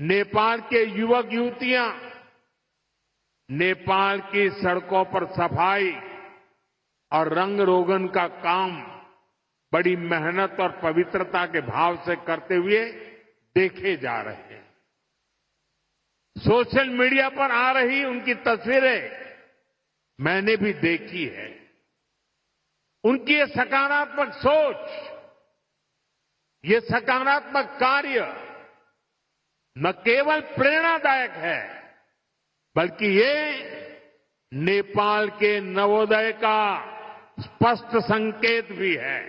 नेपाल के युवक युवतियां नेपाल की सड़कों पर सफाई और रंग रोगन का काम बड़ी मेहनत और पवित्रता के भाव से करते हुए देखे जा रहे हैं। सोशल मीडिया पर आ रही उनकी तस्वीरें मैंने भी देखी है। उनकी ये सकारात्मक सोच, ये सकारात्मक कार्य न केवल प्रेरणादायक है, बल्कि ये नेपाल के नवोदय का स्पष्ट संकेत भी है।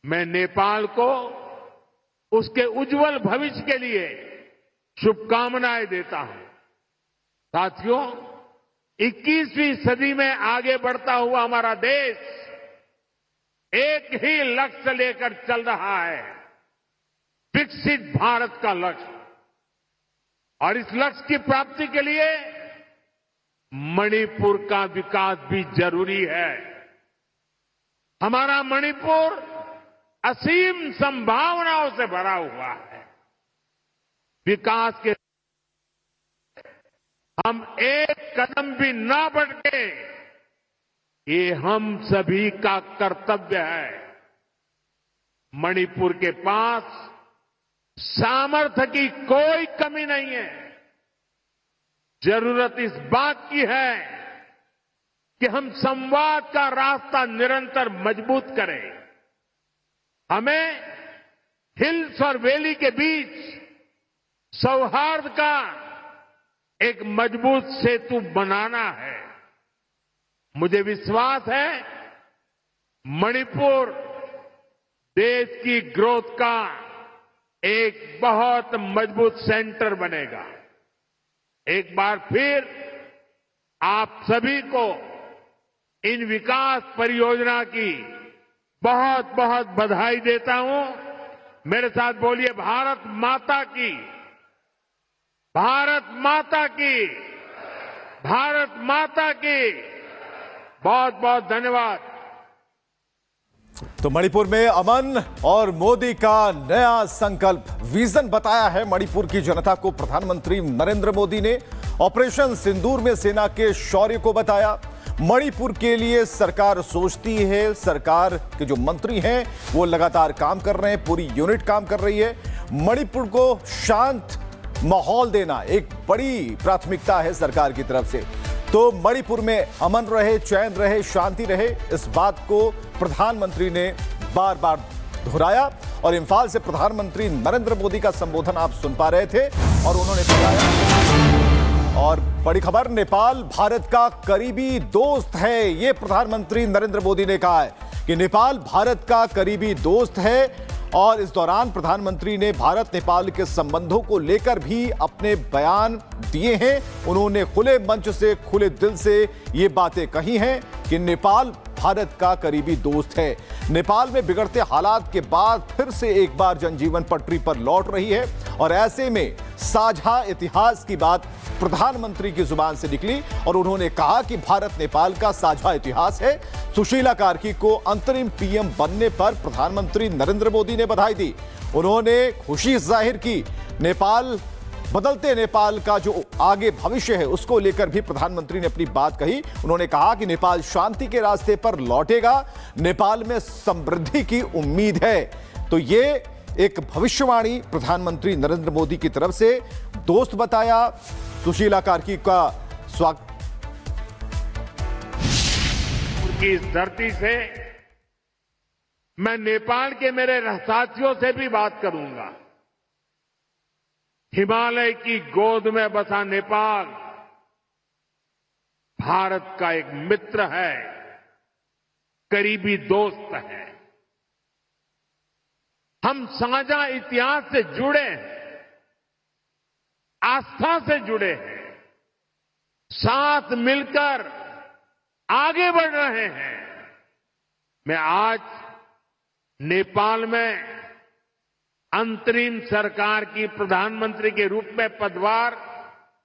मैं नेपाल को उसके उज्जवल भविष्य के लिए शुभकामनाएं देता हूं। साथियों, 21वीं सदी में आगे बढ़ता हुआ हमारा देश एक ही लक्ष्य लेकर चल रहा है, विकसित भारत का लक्ष्य। और इस लक्ष्य की प्राप्ति के लिए मणिपुर का विकास भी जरूरी है। हमारा मणिपुर असीम संभावनाओं से भरा हुआ है। विकास के हम एक कदम भी ना बढ़ के, ये हम सभी का कर्तव्य है। मणिपुर के पास सामर्थ्य की कोई कमी नहीं है। जरूरत इस बात की है कि हम संवाद का रास्ता निरंतर मजबूत करें। हमें हिल्स और वैली के बीच सौहार्द का एक मजबूत सेतु बनाना है। मुझे विश्वास है मणिपुर देश की ग्रोथ का एक बहुत मजबूत सेंटर बनेगा। एक बार फिर आप सभी को इन विकास परियोजना की बहुत बहुत बधाई देता हूं। मेरे साथ बोलिए, भारत माता की, भारत माता की, भारत माता की। बहुत बहुत धन्यवाद। तो मणिपुर में अमन और मोदी का नया संकल्प, विजन बताया है मणिपुर की जनता को प्रधानमंत्री नरेंद्र मोदी ने। ऑपरेशन सिंदूर में सेना के शौर्य को बताया। मणिपुर के लिए सरकार सोचती है, सरकार के जो मंत्री हैं वो लगातार काम कर रहे हैं, पूरी यूनिट काम कर रही है। मणिपुर को शांत माहौल देना एक बड़ी प्राथमिकता है सरकार की तरफ से। तो मणिपुर में अमन रहे, चैन रहे, शांति रहे, इस बात को प्रधानमंत्री ने बार बार दोहराया। और इंफाल से प्रधानमंत्री नरेंद्र मोदी का संबोधन आप सुन पा रहे थे और उन्होंने बताया। और बड़ी खबर, नेपाल भारत का करीबी दोस्त है। यह प्रधानमंत्री नरेंद्र मोदी ने कहा है कि नेपाल भारत का करीबी दोस्त है। और इस दौरान प्रधानमंत्री ने भारत नेपाल के संबंधों को लेकर भी अपने बयान दिए हैं। उन्होंने खुले मंच से, खुले दिल से ये बातें कही हैं कि नेपाल भारत का करीबी दोस्त है। नेपाल में बिगड़ते हालात के बाद फिर से एक बार जनजीवन पटरी पर लौट रही है और ऐसे में साझा इतिहास की बात प्रधानमंत्री की जुबान से निकली और उन्होंने कहा कि भारत नेपाल का साझा इतिहास है। सुशीला कार्की को अंतरिम पीएम बनने पर प्रधानमंत्री नरेंद्र मोदी ने बधाई दी। उन्होंने खुशी जाहिर की। बदलते नेपाल का जो आगे भविष्य है उसको लेकर भी प्रधानमंत्री ने अपनी बात कही। उन्होंने कहा कि नेपाल शांति के रास्ते पर लौटेगा, नेपाल में समृद्धि की उम्मीद है। तो ये एक भविष्यवाणी प्रधानमंत्री नरेंद्र मोदी की तरफ से, दोस्त बताया। सुशीला कार्की का स्वागत। उनकी इस धरती से मैं नेपाल के मेरे साथियों से भी बात करूंगा। हिमालय की गोद में बसा नेपाल भारत का एक मित्र है, करीबी दोस्त है। हम साझा इतिहास से जुड़े हैं, आस्था से जुड़े हैं, साथ मिलकर आगे बढ़ रहे हैं। मैं आज नेपाल में अंतरिम सरकार की प्रधानमंत्री के रूप में पदभार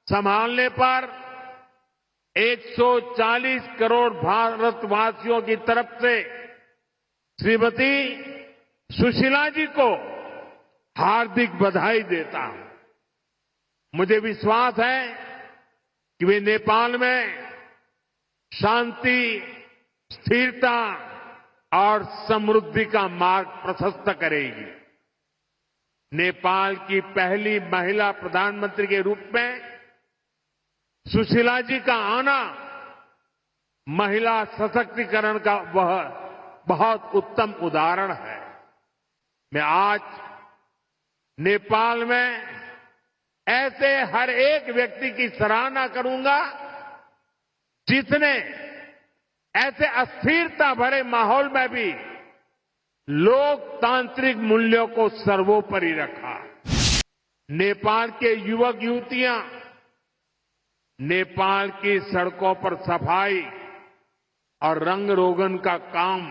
संभालने पर 140 करोड़ भारतवासियों की तरफ से श्रीमती सुशीला जी को हार्दिक बधाई देता हूं। मुझे विश्वास है कि वे नेपाल में शांति, स्थिरता और समृद्धि का मार्ग प्रशस्त करेगी। नेपाल की पहली महिला प्रधानमंत्री के रूप में सुशीला जी का आना महिला सशक्तिकरण का वह बहुत उत्तम उदाहरण है। मैं आज नेपाल में ऐसे हर एक व्यक्ति की सराहना करूंगा जिसने ऐसे अस्थिरता भरे माहौल में भी लोकतांत्रिक मूल्यों को सर्वोपरि रखा। नेपाल के युवक युवतियां नेपाल की सड़कों पर सफाई और रंग रोगन का काम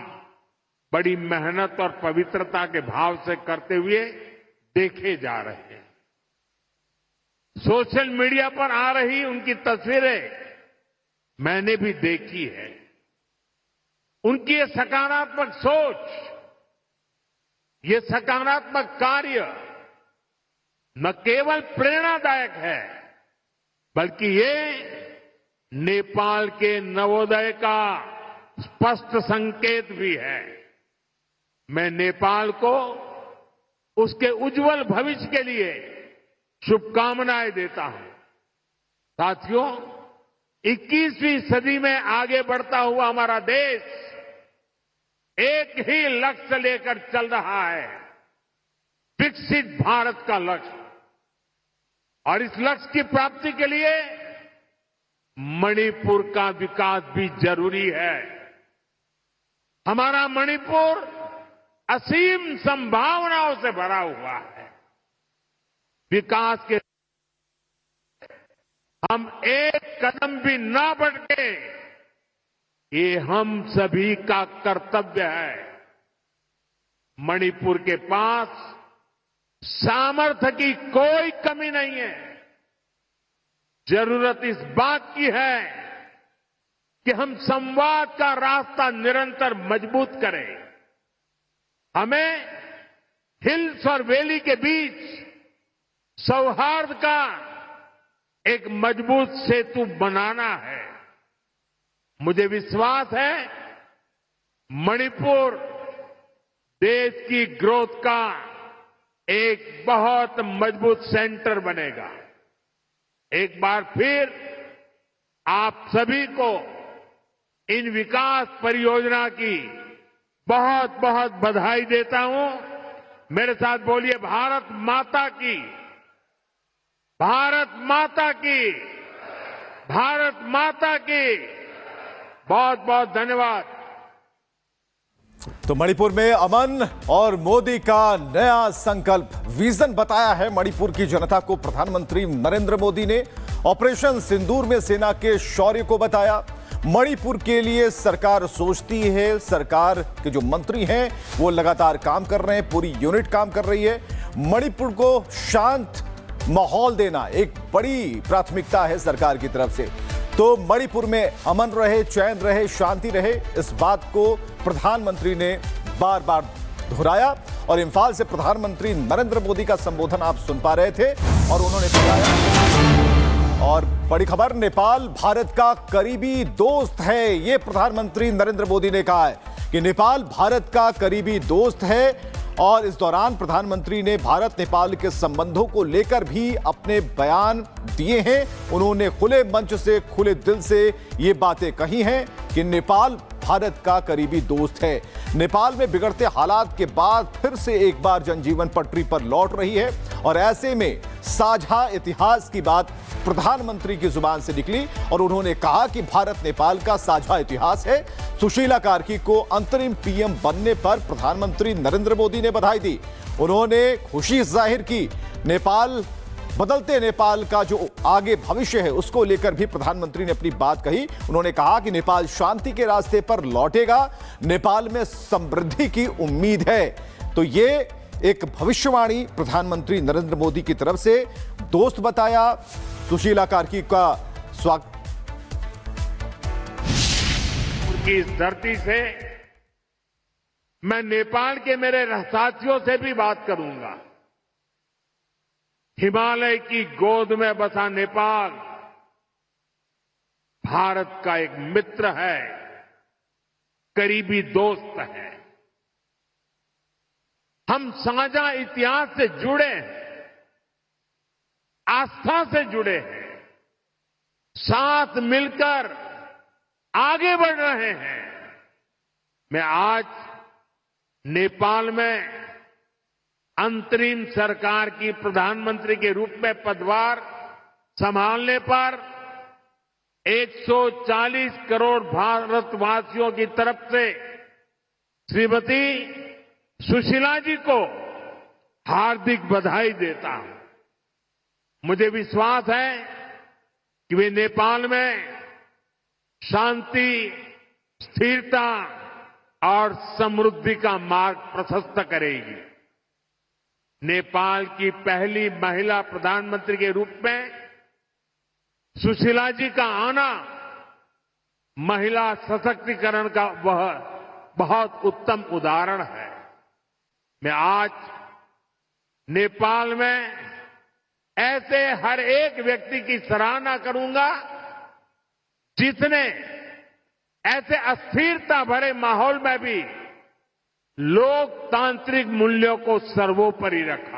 बड़ी मेहनत और पवित्रता के भाव से करते हुए देखे जा रहे हैं। सोशल मीडिया पर आ रही उनकी तस्वीरें मैंने भी देखी है। उनकी ये सकारात्मक सोच, ये सकारात्मक कार्य न केवल प्रेरणादायक है बल्कि ये नेपाल के नवोदय का स्पष्ट संकेत भी है। मैं नेपाल को उसके उज्जवल भविष्य के लिए शुभकामनाएं देता हूं। साथियों, 21वीं सदी में आगे बढ़ता हुआ हमारा देश एक ही लक्ष्य लेकर चल रहा है, विकसित भारत का लक्ष्य। और इस लक्ष्य की प्राप्ति के लिए मणिपुर का विकास भी जरूरी है। हमारा मणिपुर असीम संभावनाओं से भरा हुआ है। विकास के हम एक कदम भी ना बढ़े, ये हम सभी का कर्तव्य है। मणिपुर के पास सामर्थ्य की कोई कमी नहीं है। जरूरत इस बात की है कि हम संवाद का रास्ता निरंतर मजबूत करें। हमें हिल्स और वैली के बीच सौहार्द का एक मजबूत सेतु बनाना है। मुझे विश्वास है मणिपुर देश की ग्रोथ का एक बहुत मजबूत सेंटर बनेगा। एक बार फिर आप सभी को इन विकास परियोजना की बहुत बहुत बधाई देता हूं। मेरे साथ बोलिए, भारत माता की, भारत माता की, भारत माता की। बहुत बहुत धन्यवाद। तो मणिपुर में अमन और मोदी का नया संकल्प, विजन बताया है मणिपुर की जनता को प्रधानमंत्री नरेंद्र मोदी ने। ऑपरेशन सिंदूर में सेना के शौर्य को बताया। मणिपुर के लिए सरकार सोचती है, सरकार के जो मंत्री हैं वो लगातार काम कर रहे हैं, पूरी यूनिट काम कर रही है। मणिपुर को शांत माहौल देना एक बड़ी प्राथमिकता है सरकार की तरफ से। तो मणिपुर में अमन रहे, चैन रहे, शांति रहे, इस बात को प्रधानमंत्री ने बार बार दोहराया। और इंफाल से प्रधानमंत्री नरेंद्र मोदी का संबोधन आप सुन पा रहे थे और उन्होंने बताया। और बड़ी खबर, नेपाल भारत का करीबी दोस्त है। ये प्रधानमंत्री नरेंद्र मोदी ने कहा है कि नेपाल भारत का करीबी दोस्त है। और इस दौरान प्रधानमंत्री ने भारत नेपाल के संबंधों को लेकर भी अपने बयान दिए हैं। उन्होंने खुले मंच से, खुले दिल से ये बातें कही हैं कि नेपाल भारत का करीबी दोस्त है। नेपाल में बिगड़ते हालात के बाद फिर से एक बार जनजीवन पटरी पर लौट रही है और ऐसे में साझा इतिहास की बात प्रधानमंत्री की जुबान से निकली और उन्होंने कहा कि भारत नेपाल का साझा इतिहास है। सुशीला कार्की को अंतरिम पीएम बनने पर प्रधानमंत्री नरेंद्र मोदी ने बधाई दी। उन्होंने खुशी जाहिर की। बदलते नेपाल का जो आगे भविष्य है उसको लेकर भी प्रधानमंत्री ने अपनी बात कही। उन्होंने कहा कि नेपाल शांति के रास्ते पर लौटेगा, नेपाल में समृद्धि की उम्मीद है। तो ये एक भविष्यवाणी प्रधानमंत्री नरेंद्र मोदी की तरफ से, दोस्त बताया। सुशीला कार्की का स्वागत। उनकी इस धरती से मैं नेपाल के मेरे साथियों से भी बात करूंगा। हिमालय की गोद में बसा नेपाल भारत का एक मित्र है, करीबी दोस्त है। हम साझा इतिहास से जुड़े हैं, आस्था से जुड़े हैं, साथ मिलकर आगे बढ़ रहे हैं। मैं आज नेपाल में अंतरिम सरकार की प्रधानमंत्री के रूप में पदभार संभालने पर 140 करोड़ भारतवासियों की तरफ से श्रीमती सुशीला जी को हार्दिक बधाई देता हूं। मुझे विश्वास है कि वे नेपाल में शांति, स्थिरता और समृद्धि का मार्ग प्रशस्त करेगी। नेपाल की पहली महिला प्रधानमंत्री के रूप में सुशीला जी का आना महिला सशक्तिकरण का वह बहुत उत्तम उदाहरण है। मैं आज नेपाल में ऐसे हर एक व्यक्ति की सराहना करूंगा जिसने ऐसे अस्थिरता भरे माहौल में भी लोकतांत्रिक मूल्यों को सर्वोपरि रखा।